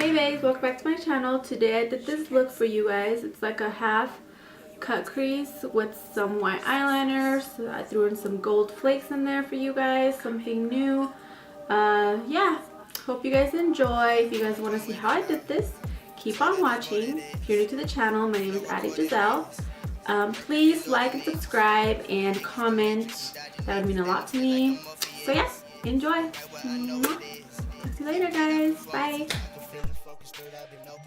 Hey guys, welcome back to my channel. Today I did this look for you guys. It's like a half cut crease with some white eyeliner. So I threw in some gold flakes in there for you guys, something new. Yeah, hope you guys enjoy. If you guys want to see how I did this, keep on watching. If you're new to the channel, my name is Ady Gisel. Please like and subscribe and comment. That would mean a lot to me. So yeah, enjoy. Talk to you later, guys. Bye.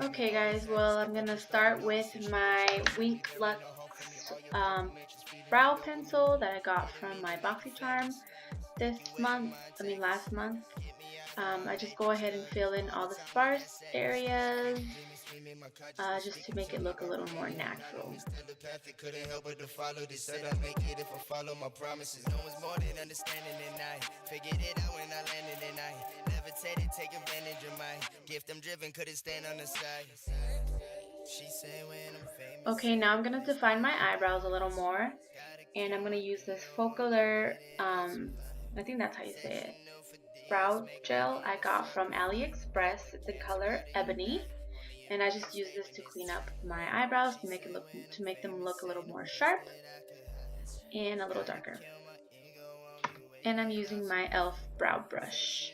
Okay guys, well I'm gonna start with my Wink Lux brow pencil that I got from my Boxycharm last month. I just go ahead and fill in all the sparse areas just to make it look a little more natural. Okay, now I'm going to define my eyebrows a little more, and I'm going to use this Focallure, I think that's how you say it, brow gel I got from AliExpress, the color Ebony, and I just use this to clean up my eyebrows to make them look a little more sharp and a little darker. And I'm using my e.l.f. brow brush.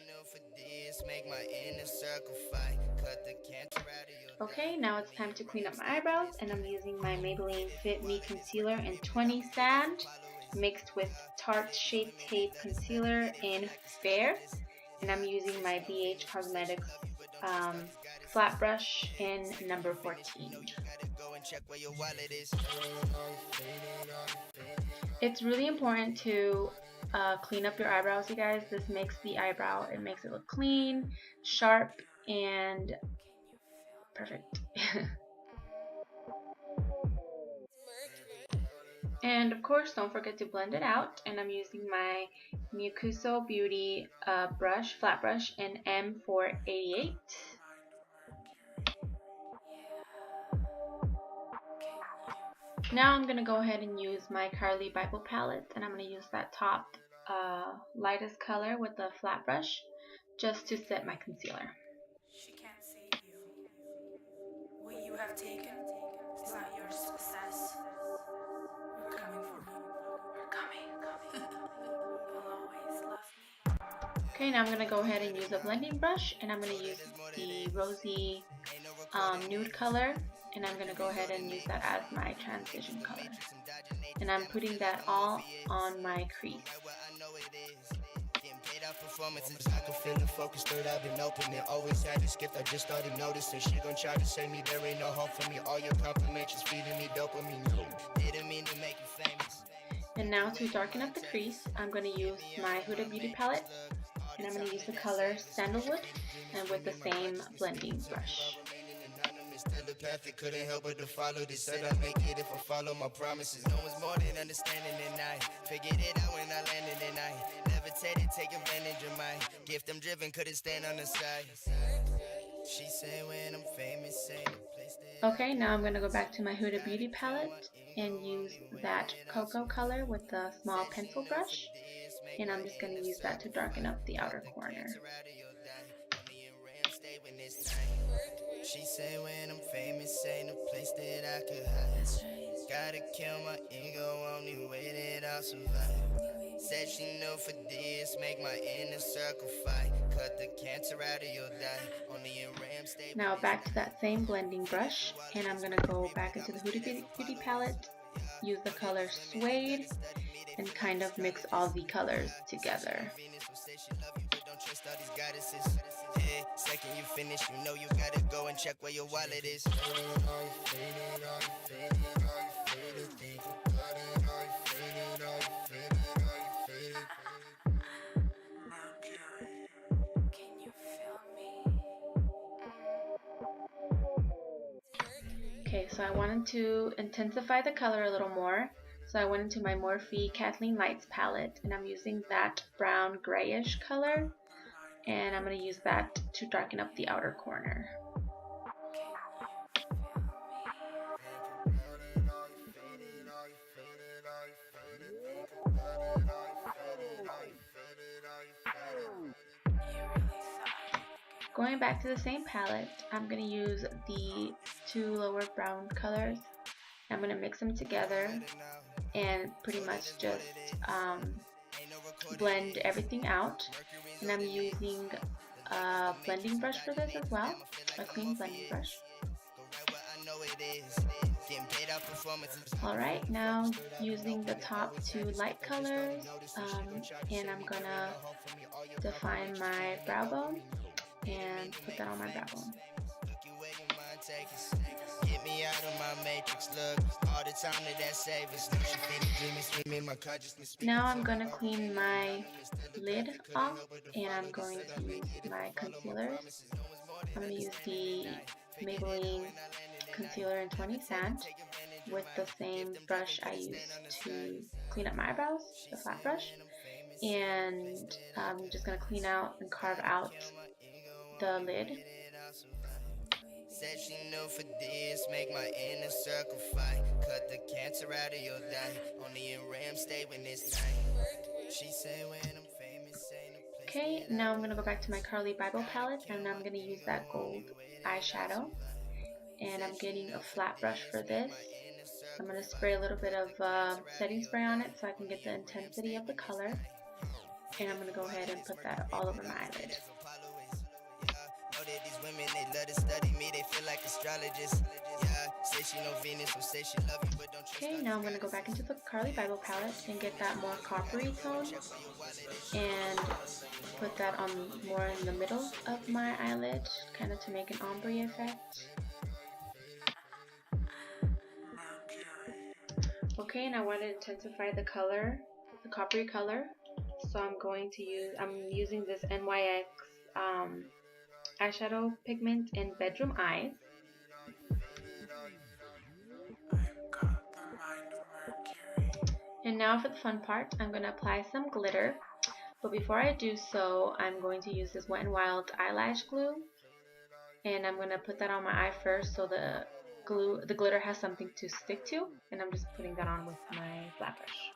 Okay, now it's time to clean up my eyebrows, and I'm using my Maybelline Fit Me Concealer in 20 Sand mixed with Tarte Shape Tape Concealer in Fair, and I'm using my BH Cosmetics flat brush in number 14. It's really important to clean up your eyebrows, you guys. This makes the eyebrow, it makes it look clean, sharp, and perfect. And of course, don't forget to blend it out. And I'm using my Mucuso Beauty flat brush in M488. Now I'm going to go ahead and use my Carli bybel palette, and I'm going to use that top lightest color with the flat brush just to set my concealer. She can't save you. What you have taken is not your success. We're coming for you. We're coming. You'll always love me. Okay, now I'm going to go ahead and use a blending brush, and I'm going to use the rosy nude color, and I'm going to go ahead and use that as my transition color. And I'm putting that all on my crease. I can feel the focus that I've been opening. Always had this gift, I just started noticing. She gon' try to save me, there ain't no hope for me. All your compliments is feeding me dopamine. Didn't mean to make you famous. And now to darken up the crease, I'm going to use my Huda Beauty palette, and I'm going to use the color Sandalwood, and with the same blending brush. Telepathic, couldn't help but to follow this. Said I'd make it if I follow my promises. No one's more than understanding, and I figured it out when I landed, and I levitated, take advantage of my gift. I'm driven, couldn't stand on the side. She said when I'm famous, say the place that. Okay, now I'm going to go back to my Huda Beauty palette and use that cocoa color with the small pencil brush, and I'm just going to use that to darken up the outer corner. She say when I'm famous, ain't a place that I could hide. Gotta kill my ego, only way that I'll survive. Said she knew for this, make my inner circle fight. Cut the cancer out of your die. Only in Ram stay. Now back to that same blending brush, and I'm going to go back into the Huda Beauty palette, use the color Suede, and kind of mix all the colors together. Second you finish, you know you gotta go and check where your wallet is. Okay, so I wanted to intensify the color a little more, so I went into my Morphe Kathleen Lights palette, and I'm using that brown grayish color, and I'm going to use that to darken up the outer corner. Going back to the same palette, I'm going to use the two lower brown colors. I'm going to mix them together and pretty much just blend everything out. And I'm using a blending brush for this as well, a clean blending brush. Alright, now using the top two light colors, and I'm gonna define my brow bone and put that on my brow bone. Get me out of my matrix, look, all the time that saves us. Now I'm gonna clean my lid off, and I'm going to use my concealers. I'm gonna use the Maybelline concealer in 20 Sand with the same brush I used to clean up my eyebrows, the flat brush. And I'm just gonna clean out and carve out the lid. Said she knew for this, make my inner circle fight. Cut the cancer out of your diet. Only in Ram stay when it's night. She say when I'm famous, ain't a place. Okay, now I'm gonna go back to my Carli bybel palette, and I'm gonna use that gold eyeshadow. And I'm getting a flat brush for this. I'm gonna spray a little bit of setting spray on it so I can get the intensity of the color. And I'm gonna go ahead and put that all over my eyelid. These women, they love to study me, they feel like astrologists. Yeah, say she know Venus, so say she love you, but don't trust. Okay, now I'm gonna go back into the Carli bybel palette and get that more coppery tone and put that on more in the middle of my eyelid, kind of to make an ombre effect. Okay, and I want to intensify the color, the coppery color. So I'm using this NYX eyeshadow pigment in Bedroom Eyes. And now for the fun part, I'm going to apply some glitter. But before I do so, I'm going to use this Wet n Wild eyelash glue. And I'm going to put that on my eye first so the glitter has something to stick to. And I'm just putting that on with my flat brush.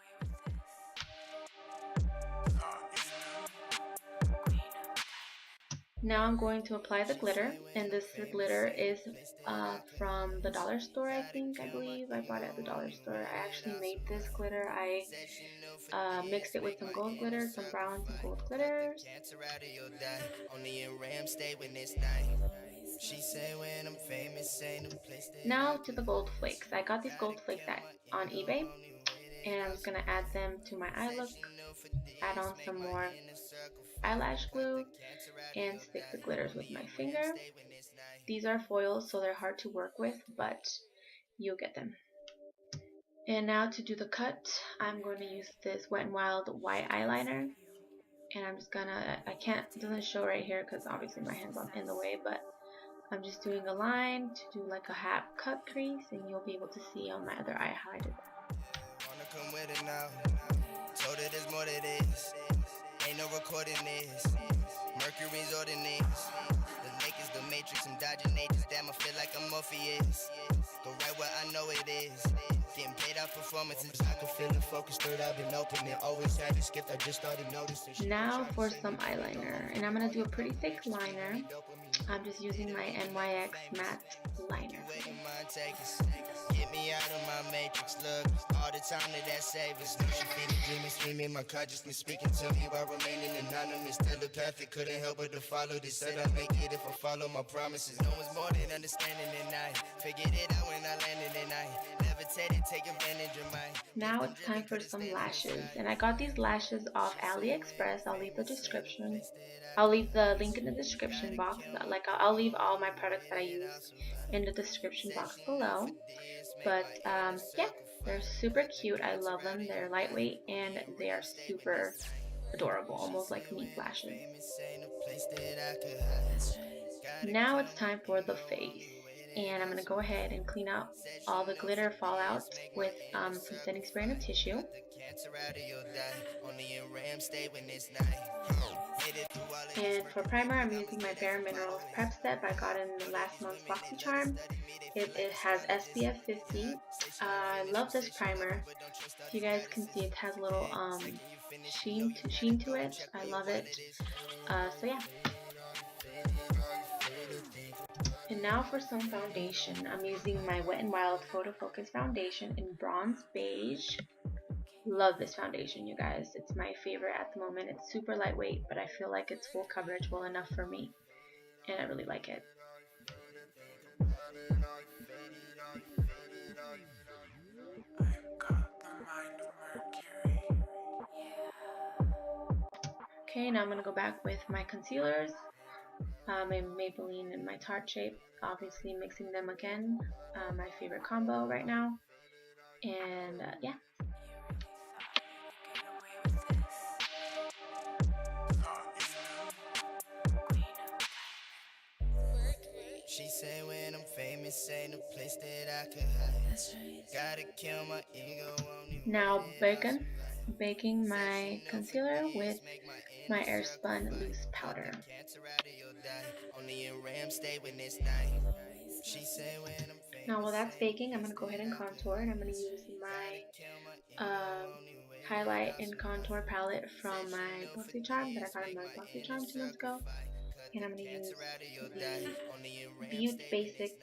Now I'm going to apply the glitter, and this glitter is from the dollar store, I believe. I bought it at the dollar store. I actually made this glitter. I mixed it with some gold glitter, some brown, some gold glitters. Now to the gold flakes. I got these gold flakes on eBay, and I'm just going to add them to my eye look, add on some more eyelash glue, and stick the glitters with my finger. These are foils, so they're hard to work with, but you'll get them. And now to do the cut, I'm going to use this Wet n Wild white eyeliner, and I'm just gonna, it doesn't show right here because obviously my hand's in the way, but I'm just doing a line to do like a half cut crease, and you'll be able to see on my other eye how I did that. Told her there's more to this. Ain't no recording this. Mercury's ordinance. The Lakers, the Matrix, and dodging ages. Damn, I feel like I'm Morpheus. Go right where I know it is. Getting paid off performances. I can feel the focus third. I've been open. It always had to skip. I just started noticing. Now for some eyeliner, and I'm gonna do a pretty thick liner. I'm just using my NYX matte liner. Get me out of my matrix, look, all the time that saves us. She feeding dreaming, streaming my consciousness, speaking to me while remaining anonymous. Telepathic, couldn't help but to follow this. Said I'd make it if I follow my promises. No one's more than understanding than I. Figured it out when I landed and I levitated, take advantage of mine. Now it's time for some lashes, and I got these lashes off AliExpress. I'll leave the description. I'll leave the link in the description box. I'll leave all my products that I use in the description box below. But yeah, they're super cute. I love them. They're lightweight and they are super adorable, almost like meat lashes. Now it's time for the face, and I'm going to go ahead and clean out all the glitter fallout with some setting spray and a tissue. And for primer, I'm using my Bare Minerals Prep Step I got in last month's Boxycharm. It has SPF 50. I love this primer. If you guys can see, it has a little sheen to it. I love it. So yeah. And now for some foundation. I'm using my Wet n Wild Photo Focus foundation in bronze beige. Love this foundation, you guys. It's my favorite at the moment. It's super lightweight, but I feel like it's full coverage, well enough for me, and I really like it. Okay, now I'm going to go back with my concealers, my Maybelline and my Tarte shape, obviously mixing them again, my favorite combo right now, and yeah. She say when I'm famous ain't a place that I could hide. Gotta kill my ego. Now baking my concealer with my Airspun loose powder. Now while that's baking, I'm going to go ahead and contour, and I'm going to use my highlight and contour palette from my Boxycharm that I got in my Boxycharm 2 months ago. And I'm going to use the Beauty Basics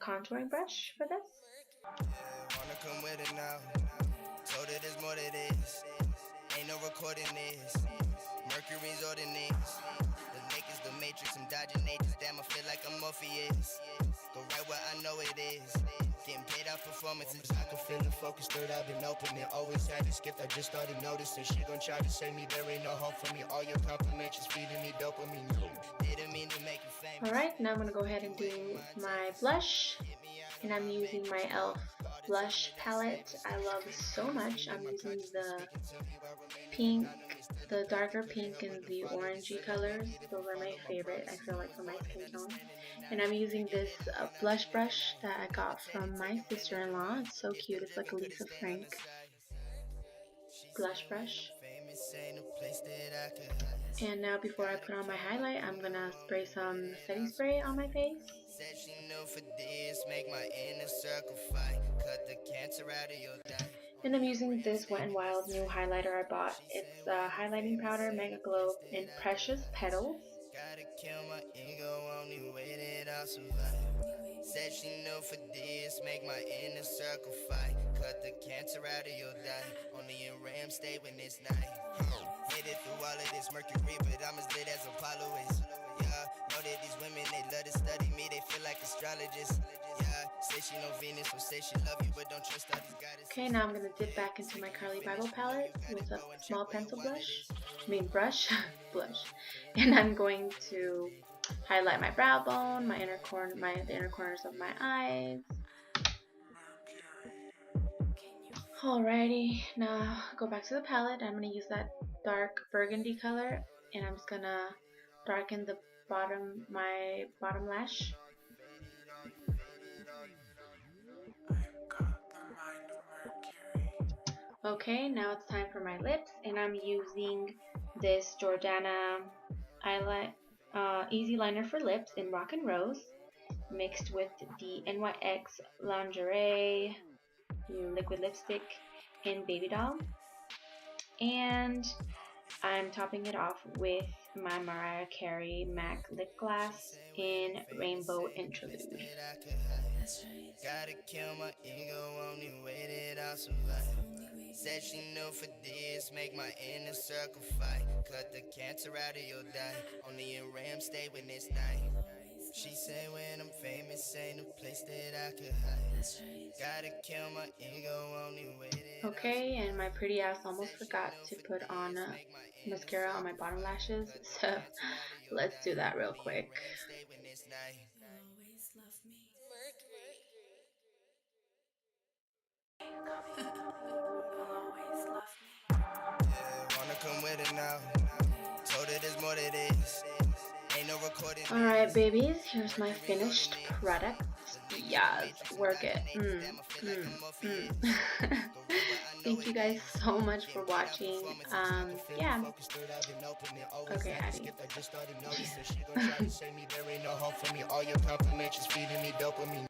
contouring brush for this. Wanna come with it now. Told her there's more to this. Ain't no recording this. Mercury's ordinance. The Lakers, the Matrix, I'm dodging ages. Damn, I feel like I'm Morpheus. Go right where I know it is. Getting paid off performances. I can feel the focus, third I've been opening. Always had to skip, I just started noticing. She gon' try to say me, there ain't no hope for me. All your compliments is feeding me dopamine. Didn't mean to make you famous. Alright, now I'm going to go ahead and do my blush. And I'm using my e.l.f. blush palette. I love it so much. I'm using the pink, the darker pink and the orangey colors. Those are my favorite, I feel like, for my skin tone. And I'm using this blush brush that I got from my sister-in-law. It's so cute. It's like a Lisa Frank blush brush. And now before I put on my highlight, I'm going to spray some setting spray on my face. And I'm using this Wet n Wild new highlighter I bought. It's highlighting powder, megaglo in Precious Petals. Said she knew for this, make my inner circle fight. Cut the cancer out of your diet. Only in Ram stay when it's night. Made it through all of this Mercury, but I'm as lit as Apollo is. Yeah, know that these women, they love to study me, they feel like astrologists. Yeah, say she know Venus, so say she love you, but don't trust all these goddesses. Okay, now I'm going to dip back into my Carli bybel palette with a small pencil brush. Blush. And I'm going to highlight my brow bone, the inner corners of my eyes. Alrighty, now go back to the palette. I'm going to use that dark burgundy color, and I'm just going to darken the my bottom lash. Okay, now it's time for my lips, and I'm using this Jordana Easy Liner for Lips in Rock and Rose, mixed with the NYX Lingerie Liquid Lipstick in Baby Doll. And I'm topping it off with my Mariah Carey MAC Lip Gloss in Rainbow Interlude. Gotta kill my ego, only way that I'll survive. Said she knew for this, make my inner circle fight. Cut the cancer out of your diet. Only in Ram stay when it's night. She say when I'm famous ain't a place that I could hide. Gotta kill my ego, only way that. Okay, and my pretty ass almost forgot to put on mascara on my bottom lashes, so let's do that real quick. Come with it now. Told her there's more to this. Ain't no recording. Alright, babies, here's my finished product. Yes, work it. Thank you guys so much for watching. Yeah. Okay, Ady. All your compliments is feeding me dopamine.